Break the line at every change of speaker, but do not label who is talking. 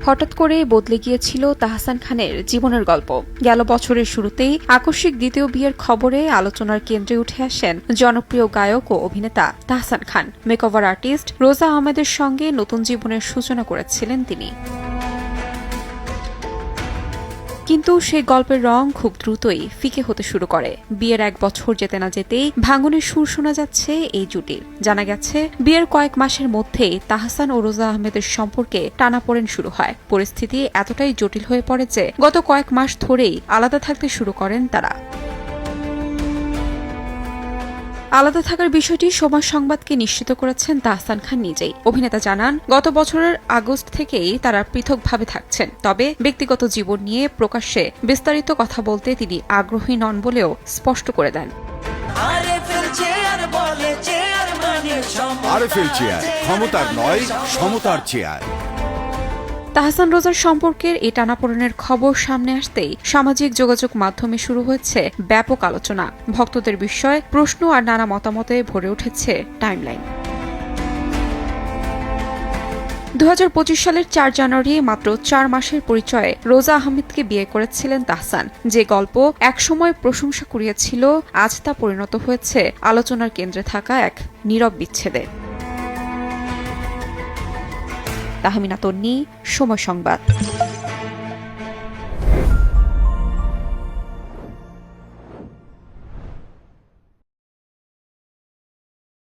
হঠাৎ করে বদলে গিয়েছিল তাহসান খানের জীবনের গল্প। গেল বছরের শুরুতেই আকস্মিক দ্বিতীয় বিয়ের খবরে আলোচনার কেন্দ্রে উঠে আসেন জনপ্রিয় গায়ক ও অভিনেতা তাহসান খান। মেকওভার আর্টিস্ট রোজা আহমেদের সঙ্গে নতুন জীবনের সূচনা করেছিলেন তিনি। কিন্তু সেই গল্পের রং খুব দ্রুতই ফিকে হতে শুরু করে। বিয়ের 1 বছর যেতে না যেতেই ভাঙনের সুর শোনা যাচ্ছে এই জুটির। জানা গেছে, বিয়ের কয়েক মাসের মধ্যেই তাহসান ও রোজা আহমেদের সম্পর্কে টানাপোড়েন শুরু হয়। পরিস্থিতি এতটাই জটিল হয়ে পড়ে যে গত কয়েক মাস ধরেই আলাদা থাকতে শুরু করেন তারা। আলাদা থাকার বিষয়টি সময় সংবাদকে নিশ্চিত করেছেন তাহসান খান নিজেই। অভিনেতা জানান, গত বছরের আগস্ট থেকেই তারা পৃথকভাবে থাকছেন। তবে ব্যক্তিগত জীবন নিয়ে প্রকাশ্যে বিস্তারিত কথা বলতে তিনি আগ্রহী নন বলেও স্পষ্ট করে দেন।
ক্ষমতার নয়, সমতার চেয়ার।
তাহসান রোজার সম্পর্কের এই টানাপোড়েনের খবর সামনে আসতেই সামাজিক যোগাযোগ মাধ্যমে শুরু হয়েছে ব্যাপক আলোচনা। ভক্তদের বিস্ময়, প্রশ্ন আর নানা মতামতে ভরে উঠেছে টাইমলাইন। 2025 সালের 4 জানুয়ারি মাত্র 4 মাসের পরিচয়ে রোজা আহমেদকে বিয়ে করেছিলেন তাহসান। যে গল্প একসময় প্রশংসা কুড়িয়েছিল, আজ তা পরিণত হয়েছে আলোচনার কেন্দ্রে থাকা এক নীরব বিচ্ছেদে। তাহমিনা তন্নি, সময় সংবাদ।